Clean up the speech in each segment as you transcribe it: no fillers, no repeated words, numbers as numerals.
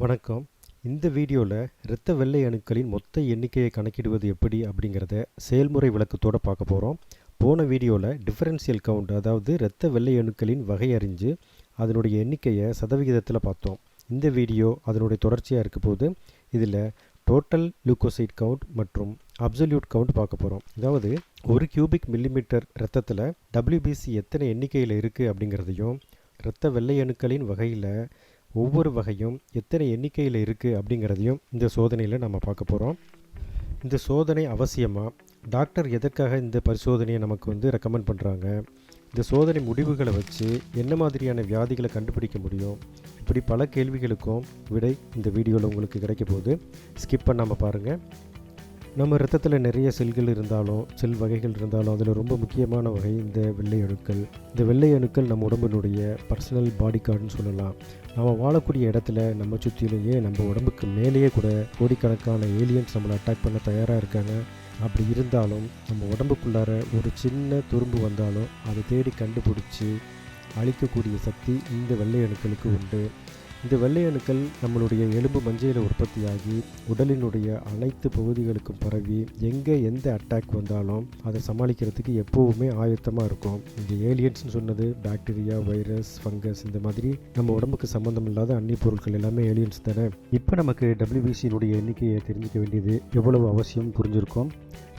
வணக்கம். இந்த வீடியோவில் இரத்த வெள்ளை அணுக்களின் மொத்த எண்ணிக்கையை கணக்கிடுவது எப்படி அப்படிங்கிறத செயல்முறை விளக்கத்தோடு பார்க்க போகிறோம். போன வீடியோவில் டிஃபரன்ஷியல் கவுண்ட், அதாவது இரத்த வெள்ளை அணுக்களின் வகை அறிஞ்சு அதனுடைய எண்ணிக்கையை சதவிகிதத்தில் பார்த்தோம். இந்த வீடியோ அதனுடைய தொடர்ச்சியாக இருக்க போது இதில் டோட்டல் லியூக்கோசைட் கவுண்ட் மற்றும் அப்சல்யூட் கவுண்ட் பார்க்க போகிறோம். அதாவது ஒரு கியூபிக் மில்லிமீட்டர் இரத்தத்தில் WBC எத்தனை எண்ணிக்கையில் இருக்குது அப்படிங்கிறதையும், இரத்த வெள்ளை அணுக்களின் வகையில் ஒவ்வொரு வகையும் எத்தனை எண்ணிக்கையில் இருக்குது அப்படிங்கிறதையும் இந்த சோதனையில் நம்ம பார்க்க போகிறோம். இந்த சோதனை அவசியமாக டாக்டர் எதற்காக இந்த பரிசோதனையை நமக்கு ரெக்கமெண்ட் பண்ணுறாங்க, இந்த சோதனை முடிவுகளை வச்சு என்ன மாதிரியான வியாதிகளை கண்டுபிடிக்க முடியும், இப்படி பல கேள்விகளுக்கும் விடை இந்த வீடியோவில் உங்களுக்கு கிடைக்க போகுது. ஸ்கிப் பண்ணாமல் பாருங்கள். நம்ம ரத்தத்தில் நிறைய செல்கள் இருந்தாலும், செல் வகைகள் இருந்தாலும், அதில் ரொம்ப முக்கியமான வகை இந்த வெள்ளை அணுக்கள். இந்த வெள்ளை அணுக்கள் நம்ம உடம்பினுடைய பர்சனல் பாடி கார்டுன்னு சொல்லலாம். நம்ம வாழக்கூடிய இடத்துல நம்ம சுற்றிலேயே, நம்ம உடம்புக்கு மேலேயே கூட கோடிக்கணக்கான ஏலியன்ஸ் நம்மளை அட்டாக் பண்ண தயாராக இருக்காங்க. அப்படி இருந்தாலும் நம்ம உடம்புக்குள்ளார ஒரு சின்ன துரும்பு வந்தாலும் அதை தேடி கண்டுபிடிச்சி அழிக்கக்கூடிய சக்தி இந்த வெள்ளை அணுக்களுக்கு உண்டு. இந்த வெள்ளை அணுக்கள் நம்மளுடைய எலும்பு மஞ்சையில் உற்பத்தியாகி உடலினுடைய அனைத்து பகுதிகளுக்கும் பரவி எந்த அட்டாக் வந்தாலும் அதை சமாளிக்கிறதுக்கு எப்போவுமே ஆயத்தமாக இருக்கும். இந்த ஏலியன்ஸ்னு சொன்னது பாக்டீரியா, வைரஸ், ஃபங்கஸ், இந்த மாதிரி நம்ம உடம்புக்கு சம்மந்தம் இல்லாத அந்நிய பொருட்கள் எல்லாமே ஏலியன்ஸ் தானே. இப்போ நமக்கு WBCனுடைய எண்ணிக்கையை தெரிஞ்சிக்க வேண்டியது எவ்வளவு அவசியம் புரிஞ்சிருக்கும்.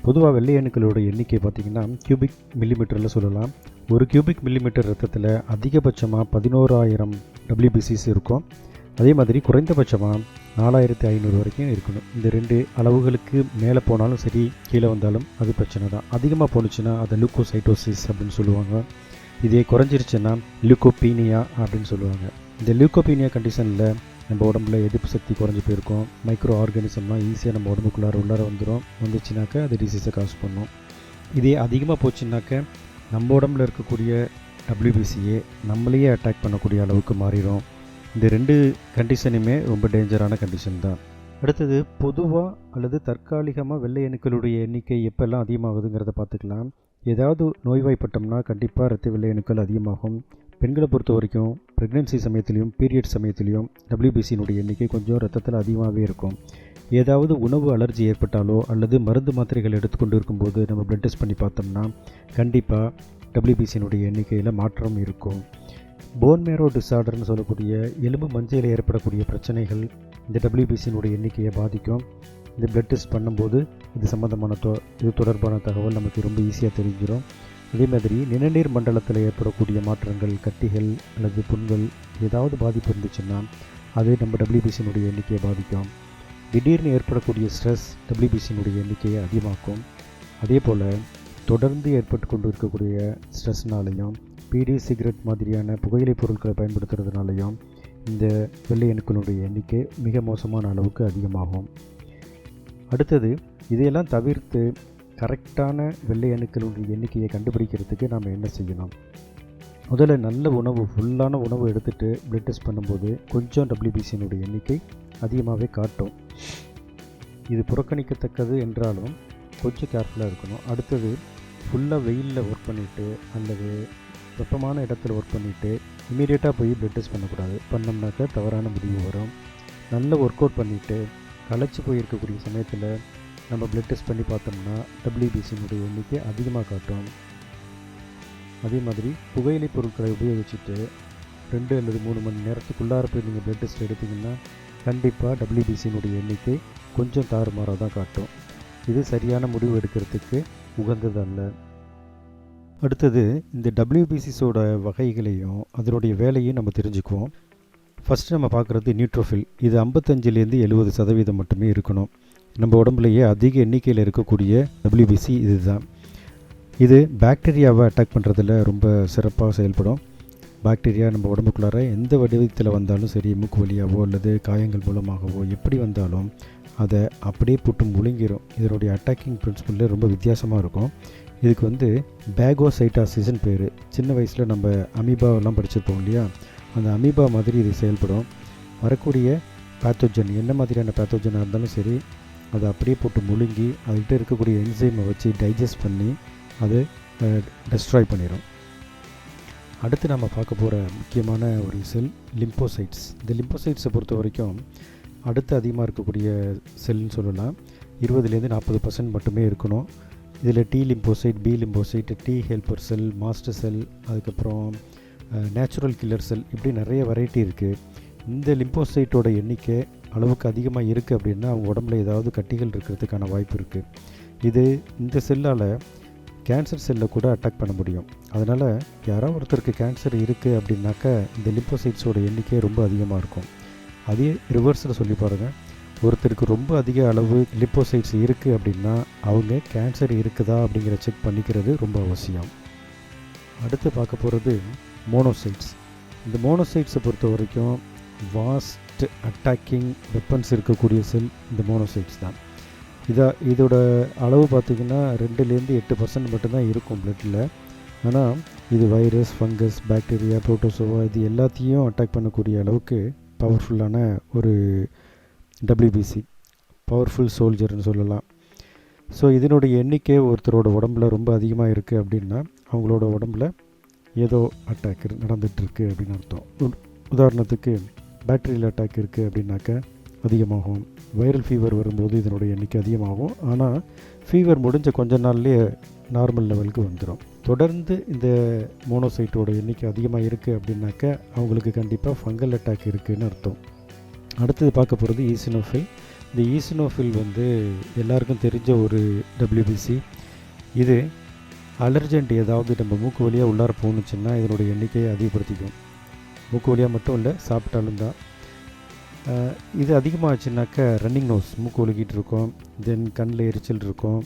பொதுவாக வெள்ளை அணுக்களோட எண்ணிக்கை பார்த்திங்கன்னா கியூபிக் மில்லிமீட்டரில் சொல்லலாம். ஒரு கியூபிக் மில்லிமீட்டர் ரத்தத்தில் அதிகபட்சமாக 11,000 WBCs இருக்கும். அதே மாதிரி குறைந்தபட்சமாக 4,500 வரைக்கும் இருக்கணும். இந்த ரெண்டு அளவுகளுக்கு மேலே போனாலும் சரி, கீழே வந்தாலும் அது பிரச்சனை தான். அதிகமாக போணுச்சுன்னா அதை லியூக்கோசைட்டோசிஸ் அப்படின்னு சொல்லுவாங்க. இதே குறைஞ்சிருச்சுன்னா லியூக்கோபீனியா அப்படின்னு சொல்லுவாங்க. இந்த லியூக்கோபீனியா கண்டிஷனில் நம்ம உடம்புல எதிர்ப்பு சக்தி குறைஞ்சி போயிருக்கும். மைக்ரோ ஆர்கானிசம்லாம் ஈஸியாக நம்ம உள்ளார வந்துச்சுனாக்கா அது டிசீஸை காஸ் பண்ணும். இதே அதிகமாக போச்சுன்னாக்க நம்ம உடம்புல இருக்கக்கூடிய WBCயே நம்மளையே அட்டாக் பண்ணக்கூடிய அளவுக்கு மாறிடும். இந்த ரெண்டு கண்டிஷனுமே ரொம்ப டேஞ்சரான கண்டிஷன் தான். அடுத்தது பொதுவாக அல்லது தற்காலிகமாக வெள்ளை அணுக்களுடைய எண்ணிக்கை எப்போல்லாம் அதிகமாகுதுங்கிறத பார்த்துக்கலாம். ஏதாவது நோய்வாய்ப்பட்டோம்னா கண்டிப்பாக இரத்த வெள்ளை அணுக்கள் அதிகமாகும். பெண்களை பொறுத்த வரைக்கும் ப்ரெக்னென்சி சமயத்துலேயும் பீரியட் சமயத்துலேயும் WBCனுடைய எண்ணிக்கை கொஞ்சம் ரத்தத்தில் அதிகமாகவே இருக்கும். ஏதாவது உணவு அலர்ஜி ஏற்பட்டாலோ அல்லது மருந்து மாத்திரைகள் எடுத்துக்கொண்டு இருக்கும்போது நம்ம பிளட் டெஸ்ட் பண்ணி பார்த்தோம்னா கண்டிப்பாக WBCனுடைய எண்ணிக்கையில் மாற்றம் இருக்கும். போன் மேரோ டிஸார்டர்னு சொல்லக்கூடிய எலும்பு மஞ்சையில் ஏற்படக்கூடிய பிரச்சனைகள் இந்த WBCனுடைய எண்ணிக்கையை பாதிக்கும். இந்த பிளட் டெஸ்ட் பண்ணும்போது இது சம்மந்தமான இது தொடர்பான தகவல் நமக்கு ரொம்ப ஈஸியாக தெரிஞ்சிடும். அதே மாதிரி நிணநீர் மண்டலத்தில் ஏற்படக்கூடிய மாற்றங்கள், கட்டிகள் அல்லது புண்கள் ஏதாவது பாதிப்பு இருந்துச்சுன்னா அது நம்ம WBCனுடைய எண்ணிக்கையை பாதிக்கும். திடீர்னு ஏற்படக்கூடிய ஸ்ட்ரெஸ் WBCனுடைய எண்ணிக்கையை அதிகமாக்கும். அதே போல் தொடர்ந்து ஏற்பட்டு கொண்டு இருக்கக்கூடிய ஸ்ட்ரெஸ்னாலையும், பீடி, சிகரெட் மாதிரியான புகையிலை பொருட்களை பயன்படுத்துறதுனாலையும் இந்த வெள்ளை அணுக்களுடைய எண்ணிக்கை மிக மோசமான அளவுக்கு அதிகமாகும். அடுத்தது இதையெல்லாம் தவிர்த்து கரெக்டான வெள்ளை அணுக்களுடைய எண்ணிக்கையை கண்டுபிடிக்கிறதுக்கு நாம் என்ன செய்யணும்? முதல்ல நல்ல உணவு, ஃபுல்லான உணவு எடுத்துகிட்டு பிளட் டெஸ்ட் பண்ணும்போது கொஞ்சம் WBCனுடைய எண்ணிக்கை அதிகமாகவே காட்டும். இது புறக்கணிக்கத்தக்கது என்றாலும் கொஞ்சம் கேர்ஃபுல்லாக இருக்கணும். அடுத்தது ஃபுல்லாக வெயிலில் ஒர்க் பண்ணிவிட்டு அல்லது வெப்பமான இடத்துல ஒர்க் பண்ணிவிட்டு இமீடியட்டாக போய் பிளட் டெஸ்ட் பண்ணக்கூடாது. பண்ணோம்னாக்கா தவறான முடிவு வரும். நல்ல ஒர்க் அவுட் பண்ணிவிட்டு களைச்சி போயிருக்கக்கூடிய சமயத்தில் நம்ம பிளட் டெஸ்ட் பண்ணி பார்த்தோம்னா WBCனுடைய எண்ணிக்கை அதிகமாக காட்டும். அதே மாதிரி புகையிலை பொருட்களை உபயோகிச்சுட்டு 2 அல்லது 3 மணி நேரத்துக்குள்ளார போய் நீங்கள் பிளட் டெஸ்ட் எடுத்திங்கன்னா கண்டிப்பாக WBCனுடைய எண்ணிக்கை கொஞ்சம் தாறுமாறாக தான் காட்டும். இது சரியான முடிவு எடுக்கிறதுக்கு உகந்தது அல்ல. அடுத்தது இந்த WBCஸோட வகைகளையும் அதனுடைய வேலையும் நம்ம தெரிஞ்சுக்குவோம். ஃபஸ்ட்டு நம்ம பார்க்குறது நியூட்ரோஃபில். இது 55-70% மட்டுமே இருக்கணும். நம்ம உடம்புலையே அதிக எண்ணிக்கையில் இருக்கக்கூடிய WBC இதுதான். இது பாக்டீரியாவை அட்டாக் பண்ணுறதுல ரொம்ப சிறப்பாக செயல்படும். பாக்டீரியா நம்ம உடம்புக்குள்ளார எந்த வடிவத்தில் வந்தாலும் சரி, மூக்கு வழியாவோ அல்லது காயங்கள் மூலமாகவோ எப்படி வந்தாலும் அதை அப்படியே போட்டு முழுங்கிடும். இதனுடைய அட்டாக்கிங் பிரின்சிபல் ரொம்ப வித்தியாசமாக இருக்கும். இதுக்கு பேகோசைட்டாசிஸ்ன்னு பேர். சின்ன வயசில் நம்ம அமீபாவெல்லாம் படிச்சிருப்போம் இல்லையா, அந்த அமீபா மாதிரி இது செயல்படும். வரக்கூடிய பேத்தோஜன், என்ன மாதிரியான பேத்தோஜனாக இருந்தாலும் சரி, அதை அப்படியே போட்டு முழுங்கி அதுகிட்ட இருக்கக்கூடிய என்சைமை வச்சு டைஜஸ்ட் பண்ணி அதை டெஸ்ட்ராய் பண்ணிடும். அடுத்து நம்ம பார்க்க போகிற முக்கியமான ஒரு செல் லிம்போசைட்ஸ். இந்த லிம்போசைட்ஸை பொறுத்த வரைக்கும் அடுத்து அதிகமாக இருக்கக்கூடிய செல்னு சொல்லலாம். 20-40% மட்டுமே இருக்கணும். இதில் T lymphocyte, B lymphocyte, T helper cell, master cell, அதுக்கப்புறம் நேச்சுரல் கில்லர் செல், இப்படி நிறைய வெரைட்டி இருக்குது. இந்த லிம்போசைட்டோட எண்ணிக்கை அளவுக்கு அதிகமாக இருக்குது அப்படின்னா அவங்க உடம்புல ஏதாவது கட்டிகள் இருக்கிறதுக்கான வாய்ப்பு இருக்குது. இது இந்த செல்லால் கேன்சர் செல்லை கூட அட்டாக் பண்ண முடியும். அதனால் யாராவது ஒருத்தருக்கு கேன்சர் இருக்குது அப்படின்னாக்கா இந்த லிம்போசைட்ஸோட எண்ணிக்கை ரொம்ப அதிகமாக இருக்கும். அதே ரிவர்ஸில் சொல்லி பாருங்கள், ஒருத்தருக்கு ரொம்ப அதிக அளவு லிம்போசைட்ஸ் இருக்குது அப்படின்னா அவங்க கேன்சர் இருக்குதா அப்படிங்கிற செக் பண்ணிக்கிறது ரொம்ப அவசியம். அடுத்து பார்க்க போகிறது மோனோசைட்ஸ். இந்த மோனோசைட்ஸை பொறுத்த வரைக்கும் வாஸ்ட் அட்டாக்கிங் வெப்பன்ஸ் இருக்கக்கூடிய செல் இந்த மோனோசைட்ஸ் தான். இதோட அளவு பார்த்திங்கன்னா 2-8% மட்டும்தான் இருக்கும் பிளட்டில். ஆனால் இது வைரஸ், ஃபங்கஸ், பாக்டீரியா, புரோட்டோசோவா இது எல்லாத்தையும் அட்டாக் பண்ணக்கூடிய அளவுக்கு பவர்ஃபுல்லான ஒரு WBC, பவர்ஃபுல் சோல்ஜர்னு சொல்லலாம். ஸோ இதனுடைய எண்ணிக்கை ஒருத்தரோட உடம்புல ரொம்ப அதிகமாக இருக்குது அப்படின்னா அவங்களோட உடம்புல ஏதோ அட்டாக் நடந்துகிட்ருக்கு அப்படின்னு அர்த்தம். உதாரணத்துக்கு பாக்டீரியல் அட்டாக் இருக்குது அப்படின்னாக்கா அதிகமாகும். வைரல் ஃபீவர் வரும்போது இதனுடைய எண்ணிக்கை அதிகமாகும். ஆனால் ஃபீவர் முடிஞ்ச கொஞ்ச நாள்லேயே நார்மல் லெவலுக்கு வந்துடும். தொடர்ந்து இந்த மோனோசைட்டோட எண்ணிக்கை அதிகமாக இருக்குது அப்படின்னாக்கா அவங்களுக்கு கண்டிப்பாக ஃபங்கல் அட்டாக் இருக்குதுன்னு அர்த்தம். அடுத்தது பார்க்க போகிறது ஈசினோஃபில். இந்த ஈசினோஃபில் எல்லாருக்கும் தெரிஞ்ச ஒரு WBC. இது அலர்ஜென்ட் ஏதாவது நம்ம மூக்கு வழியாக உள்ளார போணுச்சுன்னா இதனுடைய எண்ணிக்கையை அதிகப்படுத்திக்கும். மூக்கு வழியாக மட்டும் இல்லை, சாப்பிட்டாலும் தான். இது அதிகமாகச்சுனாக்கா ரன்னிங் நோஸ், மூக்கு ஒழுகிட்டு இருக்கும், தென் கண்ணில் எரிச்சல் இருக்கும்,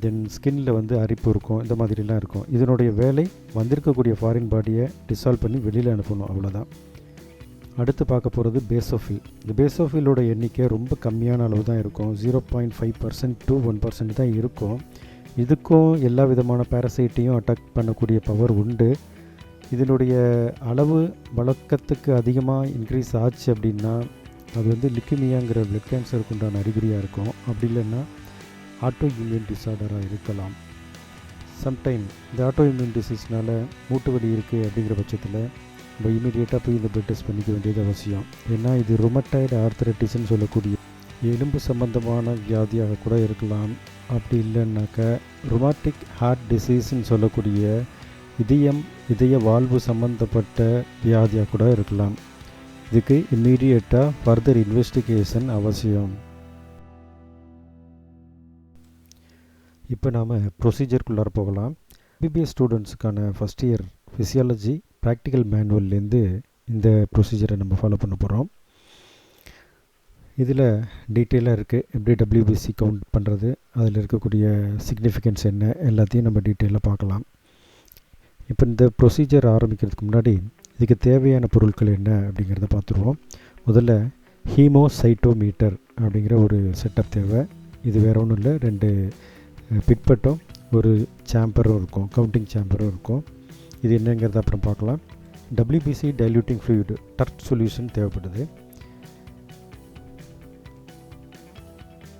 தென் ஸ்கின்னில் அரிப்பு இருக்கும், இந்த மாதிரிலாம் இருக்கும். இதனுடைய வேலை வந்திருக்கக்கூடிய ஃபாரின் பாடியை டிசால்வ் பண்ணி வெளியில் அனுப்பணும், அவ்வளோதான். அடுத்து பார்க்க போகிறது பேசோஃபில். இந்த பேசோஃபிலோட எண்ணிக்கை ரொம்ப கம்மியான அளவு தான் இருக்கும். 0.5% to 1% தான் இருக்கும். இதுக்கும் எல்லா விதமான பேரசைட்டையும் அட்டாக் பண்ணக்கூடிய பவர் உண்டு. இதனுடைய அளவு வழக்கத்துக்கு அதிகமாக இன்க்ரீஸ் ஆச்சு அப்படின்னா அது லியூக்கீமியாங்கிற பிளட் கேன்சருக்கு உண்டான அறிகுறியாக இருக்கும். அப்படி இல்லைன்னா ஆட்டோ இம்யூன் டிஸார்டராக இருக்கலாம். சம்டைம் இந்த ஆட்டோ இம்யூன் டிசீஸ்னால் மூட்டு வலி இருக்குது அப்படிங்கிற பட்சத்தில் நம்ம இமீடியட்டாக போய் இந்த பிளட் டெஸ்ட் பண்ணிக்க வேண்டியது அவசியம். ஏன்னா இது ருமட்டாய்டு ஆர்த்தரைட்டிஸ்ன்னு சொல்லக்கூடிய எலும்பு சம்பந்தமான வியாதியாக கூட இருக்கலாம். அப்படி இல்லைன்னாக்கா ருமாட்டிக் ஹார்ட் டிசீஸ்ன்னு சொல்லக்கூடிய இதய வாழ்வு சம்பந்தப்பட்ட வியாதியாக கூட இருக்கலாம். இதுக்கு இம்மீடியட்டாக ஃபர்தர் இன்வெஸ்டிகேஷன் அவசியம். இப்போ நாம் ப்ரொசீஜருக்குள்ளார போகலாம். MBBS ஸ்டூடெண்ட்ஸுக்கான ஃபஸ்ட் இயர் ஃபிசியாலஜி ப்ராக்டிக்கல் மேனுவல்லேருந்து இந்த ப்ரொசீஜரை நம்ம ஃபாலோ பண்ண போகிறோம். இதில் டீட்டெயிலாக இருக்குது எப்படி WBC கவுண்ட் பண்ணுறது, அதில் இருக்கக்கூடிய சிக்னிஃபிகன்ஸ் என்ன, எல்லாத்தையும் நம்ம டீட்டெயிலாக பார்க்கலாம். இப்போ இந்த ப்ரொசீஜர் ஆரம்பிக்கிறதுக்கு முன்னாடி இதுக்கு தேவையான பொருட்கள் என்ன அப்படிங்கிறத பார்த்துருவோம். முதல்ல ஹீமோசைட்டோமீட்டர் அப்படிங்கிற ஒரு செட்டப் தேவை. இது வேறு ஒன்றும் இல்லை, 2 பிட்பட்டும் ஒரு சாம்பரும் இருக்கும், கவுண்டிங் சாம்பரும் இருக்கும். இது என்னங்கிறத அப்புறம் பார்க்கலாம். WBC டைல்யூட்டிங் ஃப்ளூயிட் டர்ட் சொல்யூஷன் தேவைப்படுது.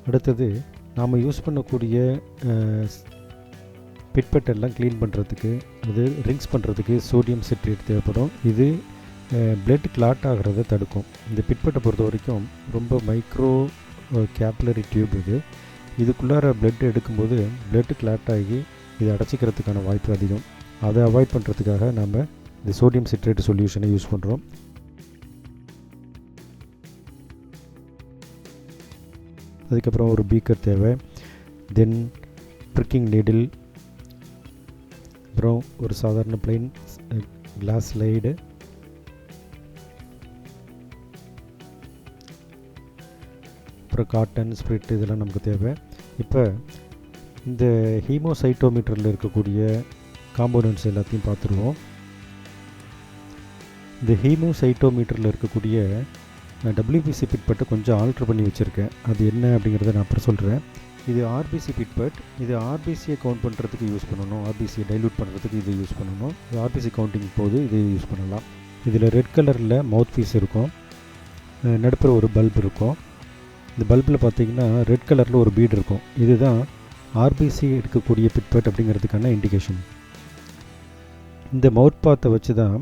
அடுத்தது நாம் யூஸ் பண்ணக்கூடிய பிட்பட்டெல்லாம் க்ளீன் பண்ணுறதுக்கு, அது ரிங்ஸ் பண்ணுறதுக்கு சோடியம் சிட்ரேட் தேவைப்படும். இது பிளட் கிளாட் ஆகிறத தடுக்கும். இந்த பிட்பட்டை பொறுத்த வரைக்கும் ரொம்ப மைக்ரோ கேப்லரி டியூப். இதுக்குள்ளார பிளட் எடுக்கும்போது பிளட் கிளாட் ஆகி இதை அடைச்சிக்கிறதுக்கான வாய்ப்பு அதிகம். அதை அவாய்ட் பண்ணுறதுக்காக நம்ம இந்த சோடியம் சிட்ரேட் சொல்யூஷனை யூஸ் பண்ணுறோம். அதுக்கப்புறம் ஒரு பீக்கர் தேவை, தென் ப்ரிக்கிங் நீடில், அப்புறம் ஒரு சாதாரண பிளைன் கிளாஸ் ஸ்லைடு, அப்புறம் காட்டன், ஸ்பிரிட், இதெல்லாம் நமக்கு தேவை. இப்போ இந்த ஹீமோசைட்டோமீட்டரில் இருக்கக்கூடிய காம்போனன்ட்ஸ் எல்லாத்தையும் பார்த்துருவோம். இந்த ஹீமோசைட்டோமீட்டரில் இருக்கக்கூடிய WBC பிட்பட்டை கொஞ்சம் ஆல்ட்ரு பண்ணி வச்சுருக்கேன். அது என்ன அப்படிங்கிறத நான் அப்புறம் சொல்கிறேன். இது RBC பிட்பட். இது RBCயை கவுண்ட் பண்ணுறதுக்கு யூஸ் பண்ணணும், RBCயை டைல்யூட் பண்ணுறதுக்கு இது யூஸ் பண்ணணும். RBC கவுண்டிங் போது இது யூஸ் பண்ணலாம். இதில் ரெட் கலரில் மவுத் பீஸ் இருக்கும், நடுப்புற ஒரு பல்ப் இருக்கும். இந்த பல்பில் பார்த்திங்கன்னா ரெட் கலரில் ஒரு பீட் இருக்கும். இதுதான் RBC எடுக்கக்கூடிய பிட்பட் அப்படிங்கிறதுக்கான இண்டிகேஷன். இந்த மவுத் பாத்தை வச்சு தான்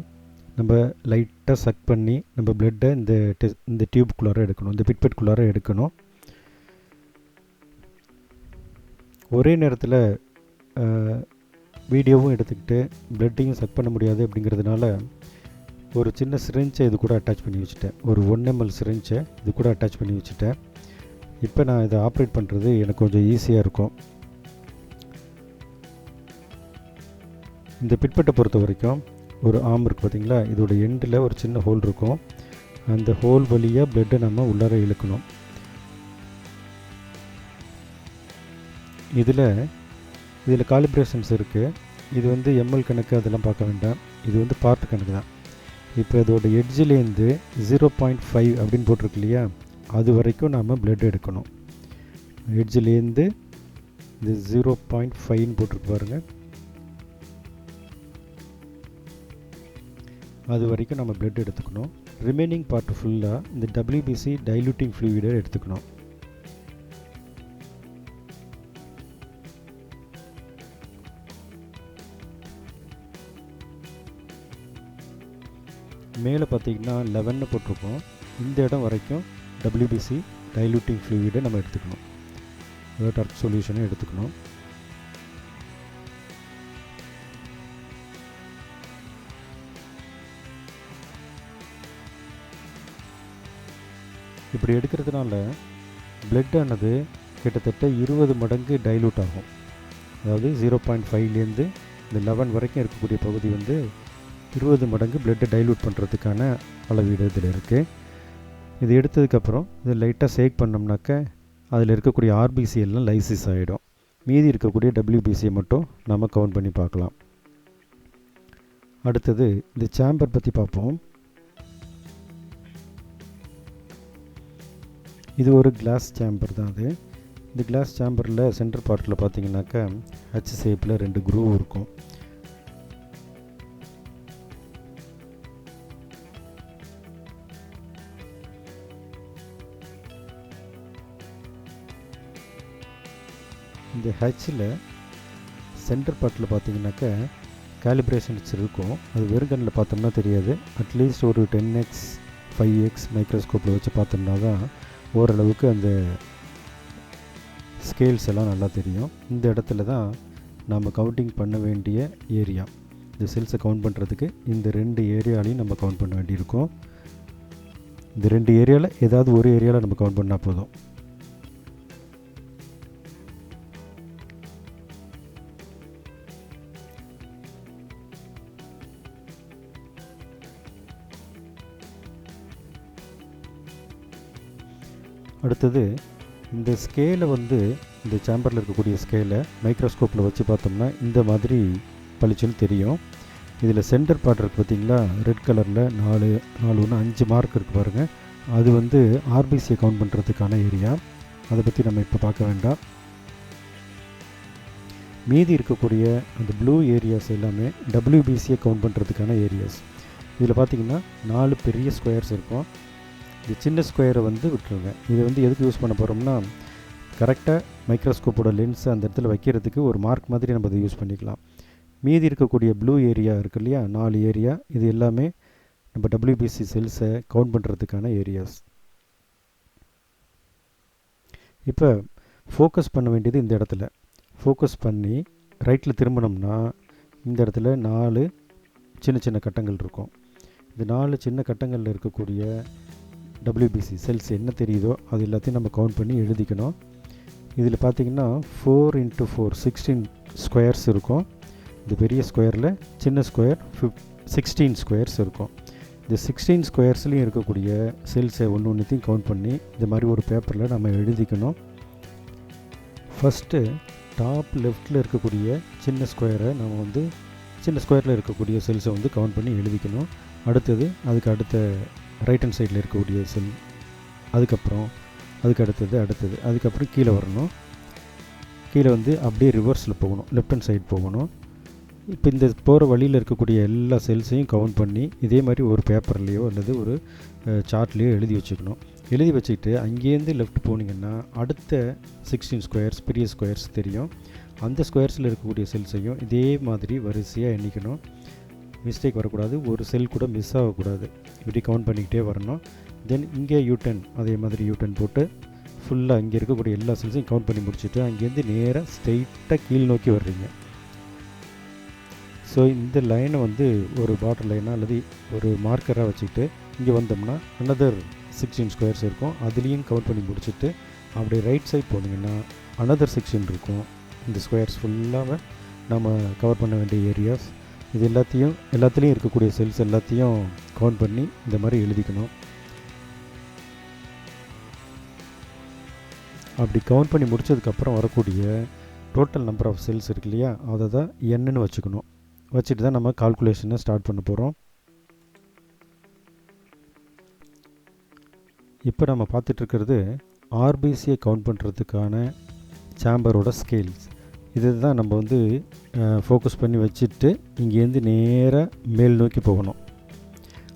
நம்ம லைட்டாக சக் பண்ணி நம்ம பிளட்டை இந்த டியூப்குள்ளார எடுக்கணும், இந்த பிட்பெட்குள்ளார எடுக்கணும். ஒரே நேரத்தில் வீடியோவும் எடுத்துக்கிட்டு பிளட்டையும் சக் பண்ண முடியாது அப்படிங்கிறதுனால ஒரு சின்ன சிரிஞ்சை இது கூட அட்டாச் பண்ணி வச்சுட்டேன். ஒரு 1 ml சிரிஞ்சை இது கூட அட்டாச் பண்ணி வச்சுட்டேன். இப்போ நான் இதை ஆப்ரேட் பண்ணுறது எனக்கு கொஞ்சம் ஈஸியாக இருக்கும். இந்த பிட்பெட்டை பொறுத்த வரைக்கும் ஒரு ஆர்ம் இருக்குது பார்த்திங்களா, இதோட எண்டில் ஒரு சின்ன ஹோல் இருக்கும். அந்த ஹோல் வழியாக பிளட்டை நம்ம உள்ளார இழுக்கணும். இதில் காலிப்ரேஷன்ஸ் இருக்குது. இது வந்து எம்எல் கணக்கு அதெல்லாம் பார்க்க வேண்டாம், இது வந்து பார்ட் கணக்கு தான். இப்போ இதோட எட்ஜிலேருந்து 0.5 அப்படின்னு போட்டிருக்கு இல்லையா, அது வரைக்கும் நாம் பிளட் எடுக்கணும். எட்ஜிலேருந்து இது 0.5ன்னு போட்டிருக்கு பாருங்கள், அது வரைக்கும் நம்ம பிளட் எடுத்துக்கணும். ரிமைனிங் பார்ட் ஃபுல்லாக இந்த WBC டைலூட்டிங் ஃப்ளூயிடை எடுத்துக்கணும். மேலே பார்த்தீங்கன்னா 11 போட்டிருக்கோம். இந்த இடம் வரைக்கும் WBC டைலூட்டிங் ஃப்ளூயிடை நம்ம எடுத்துக்கணும், அதாவது டர்க் சொல்யூஷனை எடுத்துக்கணும். இப்படி எடுக்கிறதுனால பிளட் ஆனது கிட்டத்தட்ட 20 மடங்கு டைலூட் ஆகும். அதாவது 0.5லேருந்து இந்த 11 வரைக்கும் இருக்கக்கூடிய பகுதி வந்து 20 மடங்கு பிளட்டை டைலூட் பண்ணுறதுக்கான அளவீடு இதில் இருக்குது. இது எடுத்ததுக்கப்புறம் இது லைட்டாக ஷேக் பண்ணோம்னாக்க அதில் இருக்கக்கூடிய RBC எல்லாம் லைசிஸ் ஆகிடும். மீதி இருக்கக்கூடிய WBCயை மட்டும் நம்ம கவுண்ட் பண்ணி பார்க்கலாம். அடுத்தது இந்த சேம்பர் பற்றி பார்ப்போம். இது ஒரு கிளாஸ் சேம்பர் தான். இந்த கிளாஸ் சேம்பரில் சென்டர் பார்ட்டில் பார்த்தீங்கன்னாக்கா H ஷேப்பில் 2 குரூவ் இருக்கும். இந்த ஹெச்சில் சென்டர் பார்ட்டில் பார்த்தீங்கன்னாக்கா காலிப்ரேஷன்ஸ் இருக்கும். அது வெறுங்கண்ணில் பார்த்தோம்னா தெரியாது. அட்லீஸ்ட் ஒரு 10x 5x மைக்ரோஸ்கோப்பில் வச்சு பார்த்தோம்னா தான் ஓரளவுக்கு அந்த ஸ்கேல்ஸ் எல்லாம் நல்லா தெரியும். இந்த இடத்துல தான் நம்ம கவுண்டிங் பண்ண வேண்டிய ஏரியா. இந்த செல்ஸை கவுண்ட் பண்ணுறதுக்கு இந்த 2 ஏரியாலையும் நம்ம கவுண்ட் பண்ண வேண்டியிருக்கும். இந்த 2 ஏரியாவில் ஏதாவது ஒரு ஏரியாவில் நம்ம கவுண்ட் பண்ணால் போதும். அடுத்தது இந்த ஸ்கேலை வந்து இந்த சேம்பரில் இருக்கக்கூடிய ஸ்கேலை மைக்ரோஸ்கோப்பில் வச்சு பார்த்தோம்னா இந்த மாதிரி பளிச்சுன்னு தெரியும். இதில் சென்டர் பார்ட் இருக்குது பார்த்திங்களா, ரெட் கலரில் 4 1 5 மார்க் இருக்குது பாருங்கள். அது வந்து RBCயை கவுண்ட் பண்ணுறதுக்கான ஏரியா. அதை பற்றி நம்ம இப்போ பார்க்க வேண்டாம். மீதி இருக்கக்கூடிய அந்த ப்ளூ ஏரியாஸ் எல்லாமே WBCயை கவுண்ட் பண்ணுறதுக்கான ஏரியாஸ். இதில் பார்த்திங்கன்னா 4 பெரிய ஸ்கொயர்ஸ் இருக்கும். இது சின்ன ஸ்கொயரை வந்து விட்டுருங்க. இதை வந்து எதுக்கு யூஸ் பண்ண போகிறோம்னா, கரெக்டாக மைக்ரோஸ்கோப்போட லென்ஸை அந்த இடத்துல வைக்கிறதுக்கு ஒரு மார்க் மாதிரி நம்ம அதை யூஸ் பண்ணிக்கலாம். மீதி இருக்கக்கூடிய ப்ளூ ஏரியா இருக்குது இல்லையா, 4 ஏரியா, இது எல்லாமே நம்ம WBC செல்ஸை கவுண்ட் பண்ணுறதுக்கான ஏரியாஸ். இப்போ ஃபோக்கஸ் பண்ண வேண்டியது இந்த இடத்துல. ஃபோக்கஸ் பண்ணி ரைட்டில் திரும்பினோம்னா இந்த இடத்துல 4 சின்ன சின்ன கட்டங்கள் இருக்கும். இந்த 4 சின்ன கட்டங்களில் இருக்கக்கூடிய WBC செல்ஸ் என்ன தெரியுதோ அது எல்லாத்தையும் நம்ம கவுண்ட் பண்ணி எழுதிக்கணும். இதில் பார்த்திங்கன்னா 4 × 4 16 ஸ்கொயர்ஸ் இருக்கும். இந்த பெரிய ஸ்கொயரில் சின்ன ஸ்கொயர் 16 ஸ்கொயர்ஸ் இருக்கும். இந்த 16 ஸ்கொயர்ஸ்லேயும் இருக்கக்கூடிய செல்ஸை ஒன்றையும் கவுண்ட் பண்ணி இந்த மாதிரி ஒரு பேப்பரில் நம்ம எழுதிக்கணும். ஃபஸ்ட்டு டாப் லெஃப்டில் இருக்கக்கூடிய சின்ன ஸ்கொயரை நம்ம வந்து சின்ன ஸ்கொயரில் இருக்கக்கூடிய செல்ஸை வந்து கவுண்ட் பண்ணி எழுதிக்கணும். அடுத்தது அதுக்கு அடுத்த ரைட் ஹேண்ட் சைடில் இருக்கக்கூடிய செல், அதுக்கப்புறம் அதுக்கு அடுத்தது அதுக்கப்புறம் கீழே வரணும். கீழே வந்து அப்படியே ரிவர்ஸில் போகணும், லெஃப்ட் ஹேண்ட் சைடு போகணும். இப்போ இந்த போகிற வழியில் இருக்கக்கூடிய எல்லா செல்ஸையும் கவுண்ட் பண்ணி இதே மாதிரி ஒரு பேப்பர்லேயோ அல்லது ஒரு சார்ட்லேயோ எழுதி வச்சுக்கணும். எழுதி வச்சுக்கிட்டு அங்கேருந்து லெஃப்ட் போனீங்கன்னா அடுத்த 16 ஸ்கொயர்ஸ் பெரிய ஸ்கொயர்ஸ் தெரியும். அந்த ஸ்கொயர்ஸில் இருக்கக்கூடிய செல்ஸையும் இதே மாதிரி வரிசையாக எண்ணிக்கணும். மிஸ்டேக் வரக்கூடாது, ஒரு செல் கூட மிஸ் ஆகக்கூடாது. இப்படி கவுண்ட் பண்ணிக்கிட்டே வரணும். தென் இங்கே யூட்டன் அதே மாதிரி யூட்டன் போட்டு ஃபுல்லாக இங்கே இருக்கக்கூடிய எல்லா செல்ஸையும் கவுண்ட் பண்ணி முடிச்சுட்டு அங்கேருந்து நேராக ஸ்ட்ரெயிட்டாக கீழ் நோக்கி வர்றீங்க. ஸோ இந்த லைனை வந்து ஒரு பார்டர் லைனாக அல்லது ஒரு மார்க்கராக வச்சுக்கிட்டு இங்கே வந்தோம்னா another 16 ஸ்கொயர்ஸ் இருக்கும். அதுலேயும் கவுண்ட் பண்ணி முடிச்சுட்டு அப்படியே ரைட் சைட் போனீங்கன்னா another 16 இருக்கும். இந்த ஸ்கொயர்ஸ் ஃபுல்லாக நம்ம கவர் பண்ண வேண்டிய ஏரியாஸ். இது எல்லாத்துலேயும் இருக்கக்கூடிய செல்ஸ் எல்லாத்தையும் கவுண்ட் பண்ணி இந்த மாதிரி எழுதிக்கணும். அப்படி கவுண்ட் பண்ணி முடித்ததுக்கப்புறம் வரக்கூடிய டோட்டல் நம்பர் ஆஃப் செல்ஸ் இருக்கு இல்லையா, அதை தான் என்னன்னு வச்சுக்கணும். வச்சுட்டு தான் நம்ம கால்குலேஷனை ஸ்டார்ட் பண்ண போகிறோம். இப்போ நம்ம பார்த்துட்ருக்கிறது ஆர்பிசியை கவுண்ட் பண்ணுறதுக்கான சாம்பரோட ஸ்கேல்ஸ். இது தான் நம்ம வந்து ஃபோக்கஸ் பண்ணி வச்சுட்டு இங்கேருந்து நேராக மேல் நோக்கி போகணும்.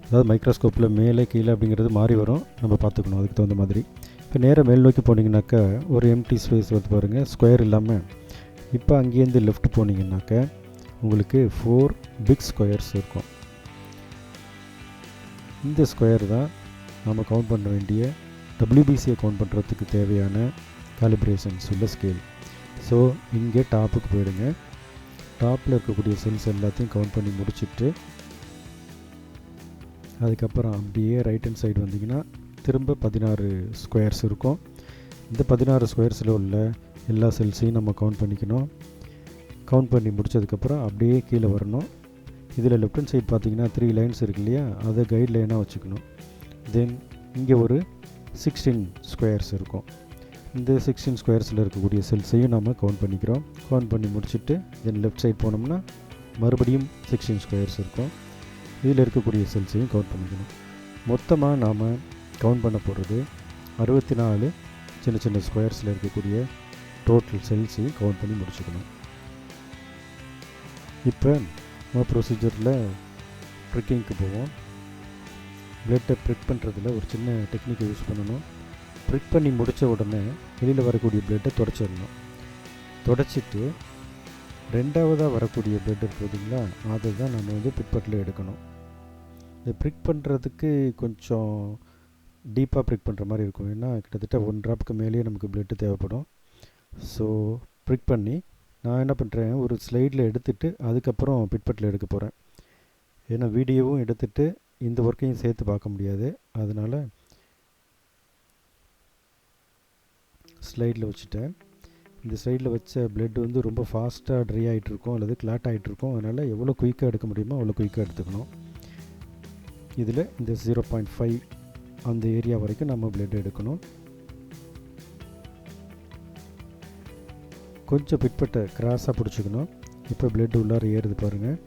அதாவது மைக்ரோஸ்கோப்பில் மேலே கீழே அப்படிங்கிறது மாறி வரும், நம்ம பார்த்துக்கணும் அதுக்கு தகுந்த மாதிரி. இப்போ நேராக மேல் நோக்கி போனீங்கன்னாக்கா ஒரு எம்டி ஸ்பேஸ் வந்து பாருங்கள், ஸ்கொயர் இல்லாமல். இப்போ அங்கேருந்து லெஃப்ட் போனீங்கன்னாக்கா உங்களுக்கு 4 பிக் ஸ்கொயர்ஸ் இருக்கும். இந்த ஸ்கொயர் தான் நம்ம கவுண்ட் பண்ண வேண்டிய டபிள்யூபிசியை கவுண்ட் பண்ணுறதுக்கு தேவையான காலிப்ரேஷன்ஸ் உள்ள ஸ்கேல். ஸோ இங்கே டாப்புக்கு போயிடுங்க. டாப்பில் இருக்கக்கூடிய செல்ஸ் எல்லாத்தையும் கவுண்ட் பண்ணி முடிச்சுட்டு அதுக்கப்புறம் அப்படியே ரைட் ஹேண்ட் சைடு வந்தீங்கன்னா திரும்ப 16 ஸ்கொயர்ஸ் இருக்கும். இந்த 16 ஸ்கொயர்ஸில் உள்ள எல்லா செல்ஸையும் நம்ம கவுண்ட் பண்ணிக்கணும். கவுண்ட் பண்ணி முடித்ததுக்கப்புறம் அப்படியே கீழே வரணும். இதில் லெஃப்ட் ஹேண்ட் சைடு பார்த்தீங்கன்னா 3 லைன்ஸ் இருக்கு இல்லையா, அதை கைட் லைனாக வச்சுக்கணும். தென் இங்கே ஒரு 16 ஸ்கொயர்ஸ் இருக்கும். இந்த 16 ஸ்கொயர்ஸில் இருக்கக்கூடிய செல்ஸையும் நம்ம கவுண்ட் பண்ணிக்கிறோம். கவுண்ட் பண்ணி முடிச்சுட்டு தென் லெஃப்ட் சைட் போனோம்னா மறுபடியும் 16 ஸ்கொயர்ஸ் இருக்கும். இதில் இருக்கக்கூடிய செல்ஸையும் கவுண்ட் பண்ணிக்கணும். மொத்தமாக நாம் கவுண்ட் பண்ண போகிறது 64 சின்ன சின்ன ஸ்கொயர்ஸில் இருக்கக்கூடிய டோட்டல் செல்ஸையும் கவுண்ட் பண்ணி முடிச்சுக்கணும். இப்போ நம்ம ப்ரொசீஜரில் ப்ரிக்கிங்க்கு போவோம். பிளட்டை ப்ரிக் பண்ணுறதுல ஒரு சின்ன டெக்னிக்கை யூஸ் பண்ணணும். ப்ரிக் பண்ணி முடித்த உடனே வெளியில் வரக்கூடிய பிளட்டை தொடச்சிடணும். தொடச்சிட்டு ரெண்டாவதாக வரக்கூடிய பிளட் இருக்குதுங்களா, அதை தான் நம்ம வந்து பிட்பட்டில் எடுக்கணும். இந்த ப்ரிக் பண்ணுறதுக்கு கொஞ்சம் டீப்பாக ப்ரிக் பண்ணுற மாதிரி இருக்கும். ஏன்னா கிட்டத்தட்ட 1 ட்ராப்புக்கு மேலேயே நமக்கு பிளட்டு தேவைப்படும். ஸோ ப்ரிக் பண்ணி நான் என்ன பண்ணுறேன், ஒரு ஸ்லைடில் எடுத்துகிட்டு அதுக்கப்புறம் பிட்பட்டில் எடுக்க போகிறேன். ஏன்னா வீடியோவும் எடுத்துகிட்டு இந்த ஒர்க்கையும் சேர்த்து பார்க்க முடியாது. அதனால் ஸ்லைடில் வச்சுட்டேன். இந்த ஸ்லைடில் வச்ச பிளட் வந்து ரொம்ப ஃபாஸ்ட்டாக ட்ரை ஆகிட்ருக்கும் அல்லது கிளாட் ஆகிட்ருக்கும். அதனால் எவ்வளோ குயிக்காக எடுக்க முடியுமோ அவ்வளோ குயிக்காக எடுத்துக்கணும். இதில் இந்த 0.5 அந்த ஏரியா வரைக்கும் நம்ம பிளட் எடுக்கணும். கொஞ்சம் பிட்பட்டை கிராஸாக பிடிச்சிக்கணும். இப்போ பிளட் உள்ளார ஏறுது பாருங்கள்.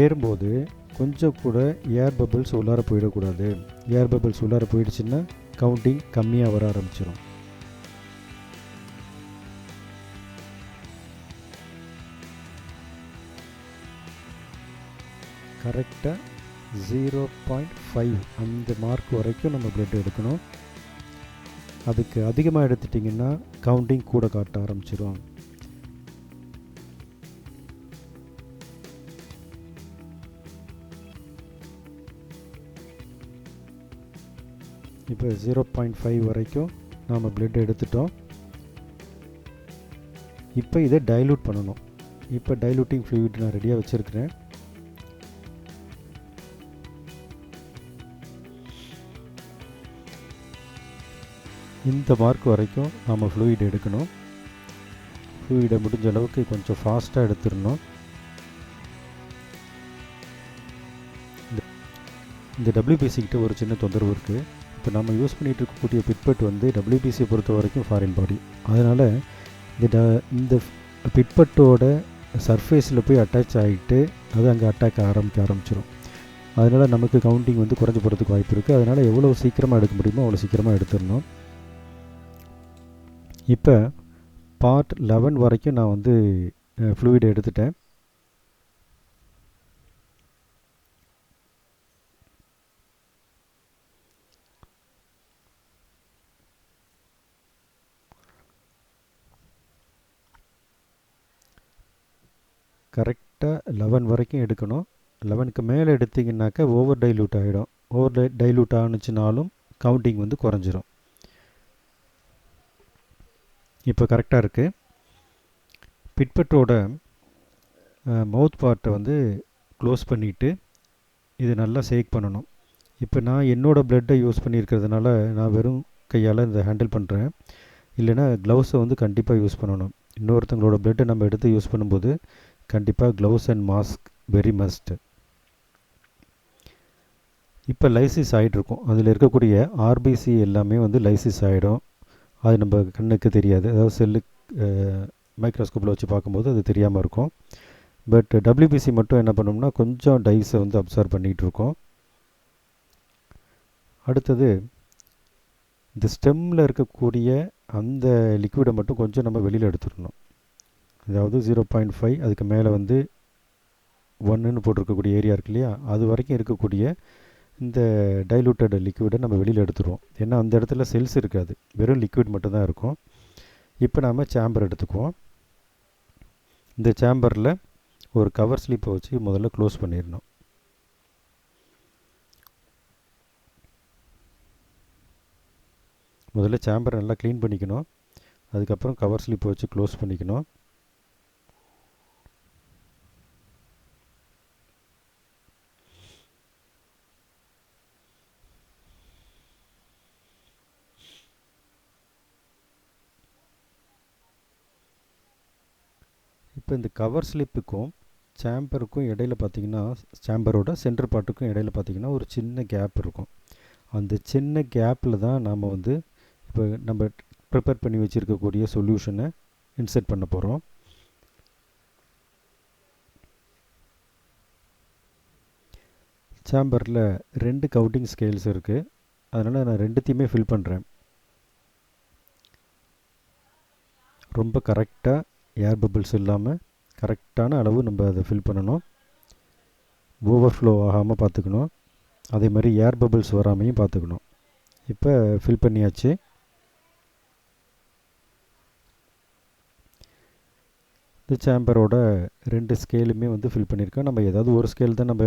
ஏறும்போது கொஞ்சம் கூட ஏர் பபிள்ஸ் உள்ளார போயிடக்கூடாது. ஏர் பபிள்ஸ் உள்ளார போயிடுச்சுன்னா கவுண்டிங் கம்மியாக வர ஆரம்பிச்சிடும். கரெக்டாக 0.5 அந்த மார்க் வரைக்கும் நம்ம பிளட் எடுக்கணும். அதுக்கு அதிகமாக எடுத்துட்டிங்கன்னா கவுண்டிங் கூட காட்ட ஆரம்பிச்சிடும். இப்போ 0.5 வரைக்கும் நாம் பிளட் எடுத்துட்டோம். இப்போ இதை டைலூட் பண்ணணும். இப்போ டைலூட்டிங் ஃப்ளூயிட் நான் ரெடியாக வச்சுருக்கிறேன். இந்த மார்க் வரைக்கும் நாம் ஃப்ளூயிட் எடுக்கணும். ஃப்ளூயிடை முடிஞ்ச அளவுக்கு கொஞ்சம் ஃபாஸ்ட்டாக எடுத்துடணும். இந்த டபிள்யூபிசிக்கிட்ட ஒரு சின்ன தொந்தரவு இருக்குது. இப்போ நம்ம யூஸ் பண்ணிகிட்டு இருக்கக்கூடிய பிட்பட் வந்து டபிள்யூபிசியை பொறுத்த வரைக்கும் ஃபாரின் பாடி. அதனால் இந்த பிட்பட்டோட சர்ஃபேஸில் போய் அட்டாச் ஆகிட்டு அது அங்கே அட்டாக் ஆரம்பிச்சிடும். அதனால் நமக்கு கவுண்டிங் வந்து குறைஞ்சி போகிறதுக்கு வாய்ப்பு இருக்குது. அதனால் எவ்வளோ சீக்கிரமாக எடுக்க முடியுமோ அவ்வளோ சீக்கிரமாக எடுத்துடணும். இப்போ பார்ட் 11 வரைக்கும் நான் வந்து ஃப்ளூயிட் எடுத்துட்டேன். கரெக்டாக 11 வரைக்கும் எடுக்கணும். 11க்கு மேலே எடுத்திங்கனாக்கா ஓவர் டைல்யூட் ஆகிடும். ஓவர் டைல்யூட் ஆணுச்சுனாலும் கவுண்டிங் வந்து குறைஞ்சிரும். இப்போ கரெக்டாக இருக்குது. பிட்பட்டோட மவுத் பார்ட்டை வந்து க்ளோஸ் பண்ணிவிட்டு இது நல்லா ஷேக் பண்ணணும். இப்போ நான் என்னோடய ப்ளட்டை யூஸ் பண்ணியிருக்கிறதுனால நான் வெறும் கையால் இந்த ஹேண்டில் பண்ணுறேன். இல்லைனா க்ளவுஸை வந்து கண்டிப்பாக யூஸ் பண்ணணும். இன்னொருத்தங்களோட ப்ளட்டை நம்ம எடுத்து யூஸ் பண்ணும்போது கண்டிப்பாக gloves and mask very must. இப்போ லைசிஸ் ஆகிட்ருக்கும். அதில் இருக்கக்கூடிய ஆர்பிசி எல்லாமே வந்து லைசிஸ் ஆகிடும். அது நம்ம கண்ணுக்கு தெரியாது. அதாவது செல்லு மைக்ரோஸ்கோப்பில் வச்சு பார்க்கும்போது அது தெரியாமல் இருக்கும். பட் டபிள்யூபிசி மட்டும் என்ன பண்ணோம்னா கொஞ்சம் டைஸை வந்து அப்சர்வ் பண்ணிகிட்டு இருக்கோம். அடுத்தது இந்த ஸ்டெம்மில் இருக்கக்கூடிய அந்த லிக்விடை மட்டும் கொஞ்சம் நம்ம வெளியில் எடுத்துடணும். அதாவது 0.5 அதுக்கு மேலே வந்து 1ன்னு போட்டிருக்கக்கூடிய ஏரியா இருக்கு இல்லையா, அது வரைக்கும் இருக்கக்கூடிய இந்த டைலூட்டட் லிக்விடை நம்ம வெளியில் எடுத்துருவோம். ஏன்னா அந்த இடத்துல செல்ஸ் இருக்காது, வெறும் லிக்விட் மட்டும்தான் இருக்கும். இப்போ நாம் சேம்பர் எடுத்துக்குவோம். இந்த சேம்பரில் ஒரு கவர் ஸ்லிப்பை வச்சு முதல்ல க்ளோஸ் பண்ணிடணும். முதல்ல சேம்பரை நல்லா க்ளீன் பண்ணிக்கணும். அதுக்கப்புறம் கவர் ஸ்லிப்பை வச்சு க்ளோஸ் பண்ணிக்கணும். இப்போ இந்த கவர் ஸ்லிப்புக்கும் சேம்பருக்கும் இடையில் பார்த்திங்கன்னா, சேம்பரோட சென்டர் பார்ட்டுக்கும் இடையில் பார்த்திங்கன்னா ஒரு சின்ன கேப் இருக்கும். அந்த சின்ன கேப்பில் தான் நாம் வந்து இப்போ நம்ம ப்ரிப்பேர் பண்ணி வச்சுருக்கக்கூடிய சொல்யூஷனை இன்செர்ட் பண்ண போகிறோம். சேம்பரில் 2 கவுண்டிங் ஸ்கேல்ஸ் இருக்குது. அதனால் நான் ரெண்டுத்தையுமே ஃபில் பண்ணுறேன். ரொம்ப கரெக்டாக ஏர் பபிள்ஸ் இல்லாமல் கரெக்டான அளவு நம்ம அதை ஃபில் பண்ணணும். ஓவர்ஃப்ளோ ஆகாமல் பார்த்துக்கணும். அதே மாதிரி ஏர் பபிள்ஸ் வராமையும் பார்த்துக்கணும். இப்போ ஃபில் பண்ணியாச்சு. இந்த சேம்பரோட 2 ஸ்கேலுமே வந்து ஃபில் பண்ணியிருக்கோம். நம்ம ஏதாவது ஒரு ஸ்கேல் தான் நம்ம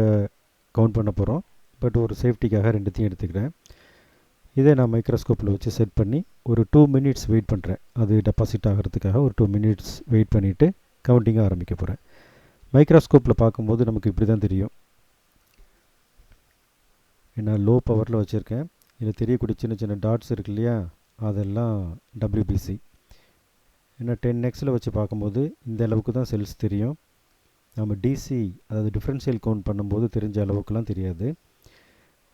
கவுண்ட் பண்ண போகிறோம். பட் ஒரு சேஃப்டிக்காக ரெண்டுத்தையும் எடுத்துக்கிறேன். இதை நான் மைக்ரோஸ்கோப்பில் வச்சு செட் பண்ணி ஒரு 2 மினிட்ஸ் வெயிட் பண்ணுறேன். அது டெபாசிட் ஆகிறதுக்காக ஒரு 2 மினிட்ஸ் வெயிட் பண்ணிவிட்டு கவுண்டிங்காக ஆரம்பிக்க போகிறேன். மைக்ரோஸ்கோப்பில் பார்க்கும்போது நமக்கு இப்படி தான் தெரியும். ஏன்னா லோ பவரில் வச்சுருக்கேன். இதில் தெரியக்கூடிய சின்ன சின்ன டாட்ஸ் இருக்கு இல்லையா, அதெல்லாம் டபிள்யூபிசி. ஏன்னா 10x வச்சு பார்க்கும்போது இந்த அளவுக்கு தான் செல்ஸ் தெரியும். நம்ம டிசி அதாவது டிஃப்ரென்ஷியல் கவுண்ட் பண்ணும்போது தெரிஞ்ச அளவுக்குலாம் தெரியாது.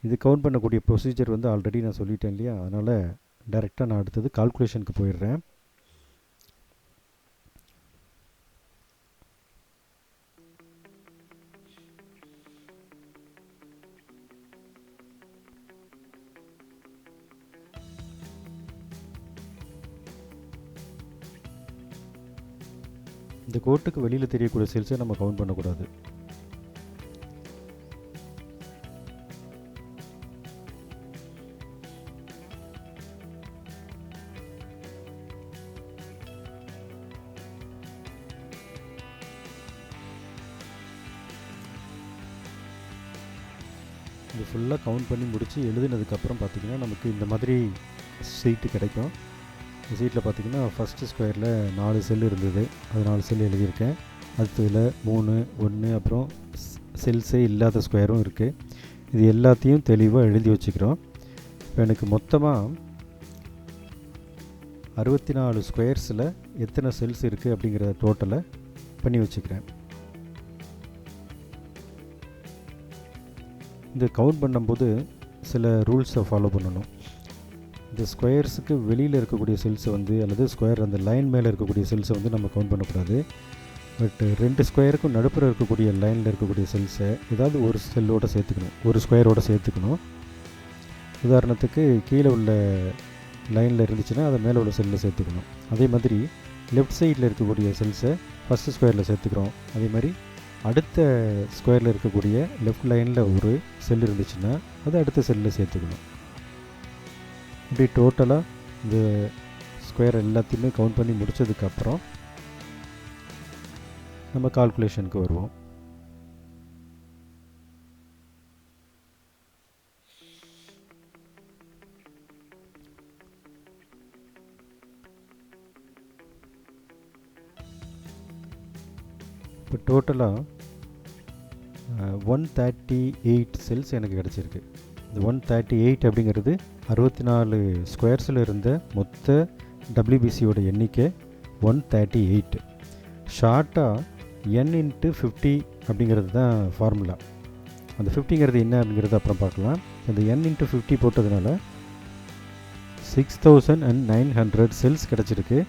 இது கவுண்ட் பண்ணக்கூடிய ப்ரொசீஜர் வந்து ஆல்ரெடி நான் சொல்லிட்டேன் இல்லையா, அதனால் டைரெக்டாக நான் அடுத்தது கால்குலேஷனுக்கு போயிடுறேன். இந்த கோட்டுக்கு வெளியில் தெரியக்கூடிய செல்ஸை நம்ம கவுண்ட் பண்ணக்கூடாது. இது ஃபுல்லாக கவுண்ட் பண்ணி முடித்து எழுதினதுக்கப்புறம் பார்த்திங்கன்னா நமக்கு இந்த மாதிரி சீட்டு கிடைக்கும். இந்த சீட்டில் பார்த்திங்கன்னா ஃபஸ்ட்டு ஸ்கொயரில் 4 செல் இருந்தது. அது 4 செல் எழுதியிருக்கேன். அடுத்ததில் 3, 1 அப்புறம் செல்ஸே இல்லாத ஸ்கொயரும் இருக்குது. இது எல்லாத்தையும் தெளிவாக எழுதி வச்சுக்கிறோம். இப்போ எனக்கு மொத்தமாக 64 ஸ்கொயர்ஸில் எத்தனை செல்ஸ் இருக்குது அப்படிங்கிற டோட்டலை பண்ணி வச்சுக்கிறேன். இந்த கவுண்ட் பண்ணும்போது சில ரூல்ஸை ஃபாலோ பண்ணணும். இந்த ஸ்கொயர்ஸுக்கு வெளியில் இருக்கக்கூடிய செல்ஸை வந்து அல்லது ஸ்கொயர் அந்த லைன் மேலே இருக்கக்கூடிய செல்ஸை வந்து நம்ம கவுண்ட் பண்ணக்கூடாது. பட் 2 ஸ்கொயருக்கும் நடுப்புற இருக்கக்கூடிய லைனில் இருக்கக்கூடிய செல்ஸை ஏதாவது ஒரு செல்லோடு சேர்த்துக்கணும், ஒரு ஸ்கொயரோடு சேர்த்துக்கணும். உதாரணத்துக்கு கீழே உள்ள லைனில் இருந்துச்சுன்னா அதை மேலே உள்ள செல்லில் சேர்த்துக்கணும். அதே மாதிரி லெஃப்ட் சைடில் இருக்கக்கூடிய செல்ஸை ஃபஸ்ட்டு ஸ்கொயரில் சேர்த்துக்கிறோம். அதே மாதிரி அடுத்த ஸ்கொயரில் இருக்கக்கூடிய லெஃப்ட் லைனில் ஒரு செல் இருந்துச்சுன்னா அதை அடுத்த செல்லில் சேர்த்துக்கணும். இப்படி டோட்டலாக இந்த ஸ்கொயர் எல்லாத்தையுமே கவுண்ட் பண்ணி முடித்ததுக்கப்புறம் நம்ம கால்குலேஷனுக்கு வருவோம். இப்போ டோட்டலாக 138 செல்ஸ் எனக்கு கிடச்சிருக்கு. இந்த 138 அப்படிங்கிறது 64 ஸ்கொயர்ஸில் இருந்த மொத்த டபிள்யூபிசியோட எண்ணிக்கை 138. ஷார்ட்டாக n × 50 அப்படிங்கிறது தான் ஃபார்முலா. அந்த 50ங்கிறது என்ன அப்படிங்கிறது அப்புறம் பார்க்கலாம். அந்த n × 50 போட்டதுனால 6900 செல்ஸ் கிடச்சிருக்கு.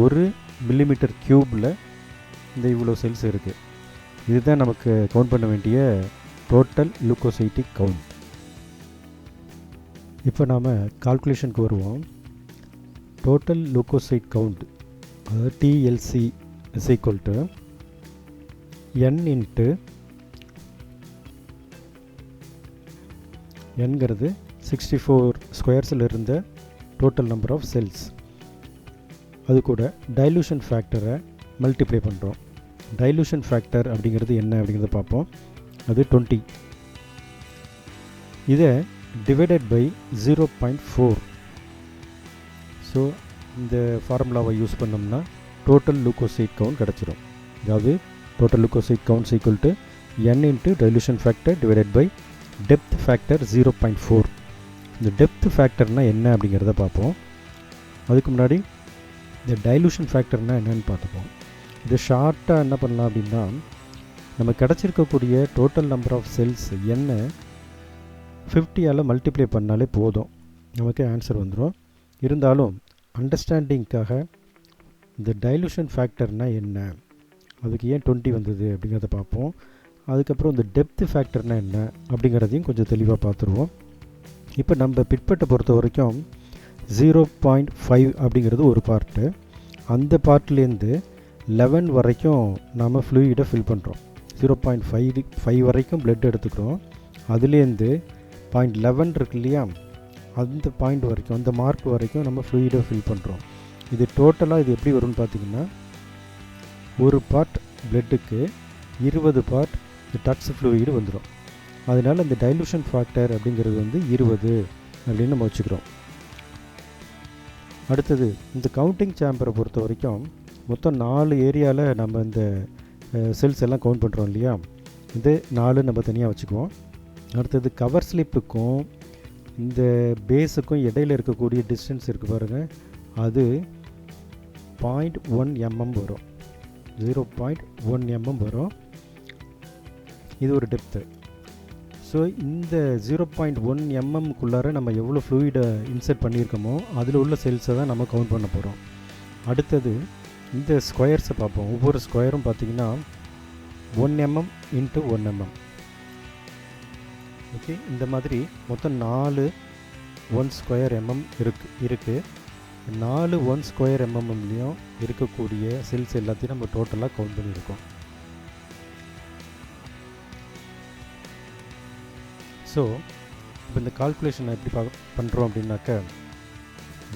1 மில்லிமீட்டர் க்யூப்பில் இந்த இவ்வளோ செல்ஸ் இருக்குது. இதுதான் நமக்கு கவுண்ட் பண்ண வேண்டிய டோட்டல் லுக்கோசைட்டிக் கவுண்ட். இப்போ நாம் கால்குலேஷனுக்கு வருவோம். டோட்டல் லுக்கோசைட் கவுண்ட் அதாவது TLC is equal to n × nங்கிறது 64 ஸ்கொயர்ஸில் இருந்த டோட்டல் நம்பர் ஆஃப் செல்ஸ். அது கூட டைலூஷன் ஃபேக்டரை மல்டிப்ளை பண்ணுறோம். டைலூஷன் ஃபேக்டர் அப்படிங்கிறது என்ன அப்படிங்கிறத பார்ப்போம். அது 20. இதை டிவைடட் பை 0.4. ஸோ இந்த ஃபார்முலாவை யூஸ் பண்ணோம்னா டோட்டல் லுக்கோசைட் கவுண்ட் கிடச்சிரும். அதாவது total leucocyte counts equal to n × dilution factor divided by depth factor 0.4. இந்த டெப்த் ஃபேக்டர்னால் என்ன அப்படிங்கிறத பார்ப்போம். அதுக்கு முன்னாடி இந்த டைலூஷன் ஃபேக்டர்னால் என்னென்னு பார்த்துப்போம். இது ஷார்ட்டாக என்ன பண்ணலாம் அப்படின்னா, நம்ம கிடச்சிருக்கக்கூடிய டோட்டல் நம்பர் ஆஃப் செல்ஸ் என்ன 50ஆல் மல்டிப்ளை பண்ணாலே போதும், நமக்கு ஆன்சர் வந்துடும். இருந்தாலும் அண்டர்ஸ்டாண்டிங்காக இந்த டைலூஷன் ஃபேக்டர்னால் என்ன, அதுக்கு ஏன் 20 வந்தது அப்படிங்கிறத பார்ப்போம். அதுக்கப்புறம் இந்த டெப்த் ஃபேக்டர்னால் என்ன அப்படிங்கிறதையும் கொஞ்சம் தெளிவாக பார்த்துருவோம். இப்போ நம்ம பிட்பட்டை பொறுத்த வரைக்கும் 0.5 அப்படிங்கிறது ஒரு பார்ட்டு. அந்த பார்ட்லேருந்து 11 வரைக்கும் நாம் ஃப்ளூயிடை ஃபில் பண்ணுறோம். 0.5 வரைக்கும் பிளட் எடுத்துக்கிறோம். அதுலேருந்து 0.11 இருக்கு இல்லையா, அந்த பாயிண்ட் வரைக்கும், அந்த மார்க் வரைக்கும் நம்ம ஃப்ளூயிடை ஃபில் பண்ணுறோம். இது டோட்டலாக இது எப்படி வரும்னு பார்த்திங்கன்னா, ஒரு பார்ட் பிளட்டுக்கு 20 பார்ட் டக்ஸ் ஃப்ளூயிடு வந்துடும். அதனால் இந்த டைலூஷன் ஃபேக்டர் அப்படிங்கிறது 20 அப்படின்னு நம்ம வச்சுக்கிறோம். அடுத்தது இந்த கவுண்டிங் சேம்பரை பொறுத்த வரைக்கும் மொத்தம் 4 ஏரியாவில் நம்ம இந்த செல்ஸ் எல்லாம் கவுண்ட் பண்ணுறோம் இல்லையா, இது 4 நம்ம தனியாக வச்சுக்குவோம். அடுத்தது கவர் ஸ்லிப்புக்கும் இந்த பேஸுக்கும் இடையில் இருக்கக்கூடிய டிஸ்டன்ஸ் இருக்குது பாருங்கள், அது 0.1 mm வரும். 0.1 mm வரும். இது ஒரு டெப்த்து. ஸோ இந்த 0.1 mmக்குள்ளார நம்ம எவ்வளோ ஃப்ளூயிடை இன்சர்ட் பண்ணியிருக்கோமோ அதில் உள்ள செல்ஸை தான் நம்ம கவுண்ட் பண்ண போகிறோம். அடுத்தது இந்த ஸ்கொயர்ஸை பார்ப்போம். ஒவ்வொரு ஸ்கொயரும் பார்த்திங்கன்னா 1 mm × 1 mm. ஓகே, இந்த மாதிரி மொத்தம் 4 1 ஸ்கொயர் mm இருக்குது. 4 1 ஸ்கொயர் mmலையும் இருக்கக்கூடிய செல்ஸ் எல்லாத்தையும் நம்ம டோட்டலாக கவுண்ட் பண்ணியிருக்கோம். ஸோ இப்போ இந்த கால்குலேஷனை எப்படி பண்ணுறோம் அப்படின்னாக்க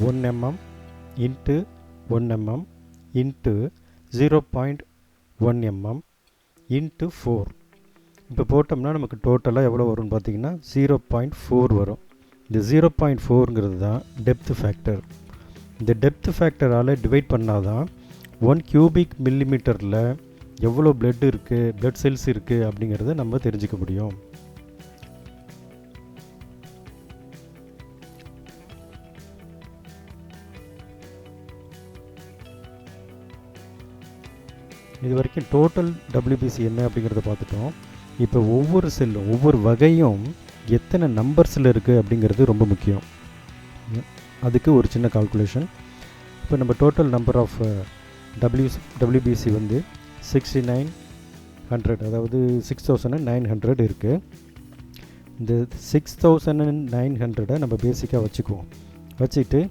1 mm × 1 mm × 0.1 mm × 4. இப்போ போட்டோம்னா நமக்கு டோட்டலாக எவ்வளோ வரும்னு பார்த்தீங்கன்னா 0.4 வரும். இந்த 0.4ங்கிறது தான் டெப்த் ஃபேக்டர். இந்த டெப்த் ஃபேக்டரால் டிவைட் பண்ணால் தான் 1 கியூபிக் மில்லிமீட்டரில் எவ்வளோ பிளட் இருக்குது, பிளட் செல்ஸ் இருக்குது அப்படிங்கிறத நம்ம தெரிஞ்சுக்க முடியும். இது வரைக்கும் டோட்டல் WBC என்ன அப்படிங்கிறத பார்த்துட்டோம். இப்போ ஒவ்வொரு செல்லும் ஒவ்வொரு வகையும் எத்தனை நம்பர்ஸில் இருக்குது அப்படிங்கிறது ரொம்ப முக்கியம். அதுக்கு ஒரு சின்ன கால்குலேஷன். இப்போ நம்ம டோட்டல் நம்பர் ஆஃப் WBC 6900, அதாவது 6900 இருக்குது. இந்த 6900 நம்ம பேசிக்காக வச்சுக்குவோம். வச்சுட்டு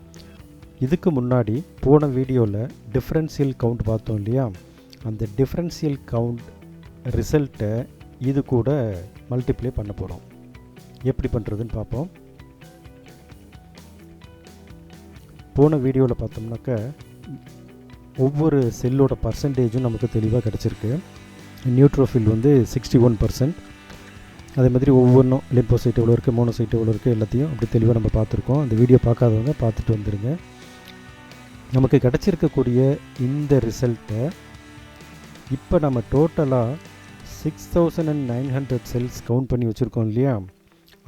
இதுக்கு முன்னாடி போன வீடியோவில் டிஃப்ரென்ஷியல் கவுண்ட் பார்த்தோம் இல்லையா, அந்த டிஃப்ரென்ஷியல் கவுண்ட் ரிசல்ட்டை இது கூட மல்டிப்ளை பண்ண போகிறோம். எப்படி பண்ணுறதுன்னு பார்ப்போம். போன வீடியோவில் பார்த்தோம்னாக்க ஒவ்வொரு செல்லோட பர்சன்டேஜும் நமக்கு தெளிவாக கிடச்சிருக்கு. நியூட்ரோஃபில் 61%. அதே மாதிரி ஒவ்வொன்றும் லிம்போசைட் எவ்வளோ இருக்குது, மோனோசைட் எவ்வளோ இருக்குது, எல்லாத்தையும் அப்படி தெளிவாக நம்ம பார்த்துருக்கோம். அந்த வீடியோ பார்க்காதவங்க பார்த்துட்டு வந்துடுங்க. நமக்கு கிடச்சிருக்கக்கூடிய இந்த ரிசல்ட்டை இப்போ நம்ம டோட்டலாக 6900 செல்ஸ் கவுண்ட் பண்ணி வச்சுருக்கோம் இல்லையா,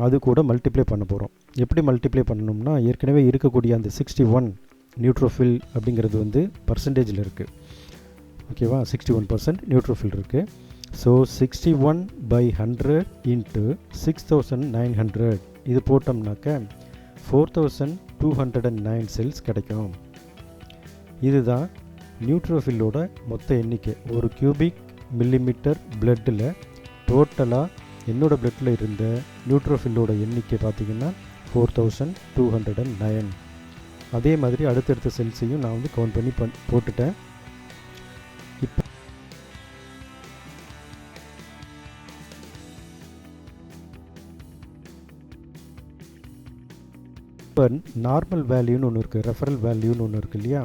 அது கூட மல்டிப்ளை பண்ண போகிறோம். எப்படி மல்டிப்ளை பண்ணணும்னா, ஏற்கனவே இருக்கக்கூடிய அந்த 61 நியூட்ரோஃபில் அப்படிங்கிறது வந்து பர்சன்டேஜில் இருக்குது. ஓகேவா, 61% நியூட்ரோஃபில் இருக்குது. ஸோ 61/100 இன்ட்டு 6900 இது போட்டோம்னாக்க 4209 செல்ஸ் கிடைக்கும். இதுதான் நியூட்ரோஃபில்லோட மொத்த எண்ணிக்கை. ஒரு கியூபிக் மில்லிமீட்டர் பிளட்டில் டோட்டலாக என்னோடய பிளட்டில் இருந்த நியூட்ரோஃபில்லோட எண்ணிக்கை பார்த்திங்கன்னா 4209. அதே மாதிரி அடுத்தடுத்த செல்ஸையும் நான் வந்து கவுண்ட் பண்ணி போட்டுட்டேன். இப்போ நார்மல் வேல்யூன்னு ஒன்று இருக்குது, ரெஃபரல் வேல்யூன்னு ஒன்று இருக்குது இல்லையா.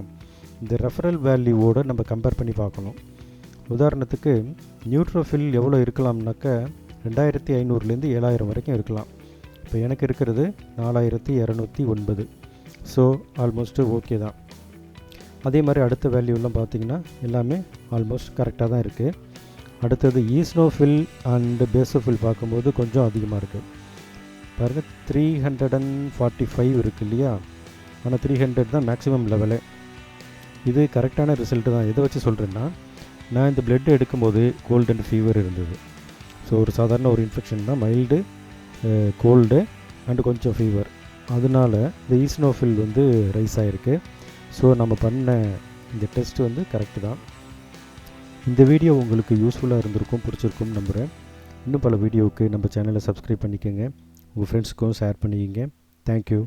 இந்த ரெஃபரல் வேல்யூவோடு நம்ம கம்பேர் பண்ணி பார்க்கணும். உதாரணத்துக்கு நியூட்ரோஃபில் எவ்வளோ இருக்கலாம்னாக்க 2500லேருந்து 7000 வரைக்கும் இருக்கலாம். இப்போ எனக்கு இருக்கிறது 4209. ஸோ ஆல்மோஸ்ட்டு ஓகே தான். அதே மாதிரி அடுத்த வேல்யூலாம் பார்த்திங்கன்னா எல்லாமே ஆல்மோஸ்ட் கரெக்டாக தான் இருக்குது. அடுத்தது ஈஸ்னோஃபில் அண்டு பேசோஃபில் பார்க்கும்போது கொஞ்சம் அதிகமாக இருக்குது. பாருங்கள் 345 இருக்குது இல்லையா. ஆனால் 300 தான் மேக்ஸிமம் லெவலே. இது கரெக்டான ரிசல்ட்டு தான். எதை வச்சு சொல்கிறேன்னா, நான் இந்த பிளட் எடுக்கும்போது கோல்டு அண்ட் ஃபீவர் இருந்தது. ஸோ ஒரு சாதாரண ஒரு இன்ஃபெக்ஷன் தான், மைல்டு கோல்டு அண்டு கொஞ்சம் ஃபீவர். அதனால இந்த ஈஸ்னோஃபில் வந்து ரைஸ் ஆகிருக்கு. ஸோ நம்ம பண்ண இந்த டெஸ்ட் வந்து கரெக்டு தான். இந்த வீடியோ உங்களுக்கு யூஸ்ஃபுல்லாக இருந்திருக்கும், பிடிச்சிருக்கும்னு நம்புகிறேன். இன்னும் பல வீடியோவுக்கு நம்ம சேனலை சப்ஸ்கிரைப் பண்ணிக்கோங்க, உங்கள் ஃப்ரெண்ட்ஸுக்கும் ஷேர் பண்ணிக்கோங்க. தேங்க்யூ.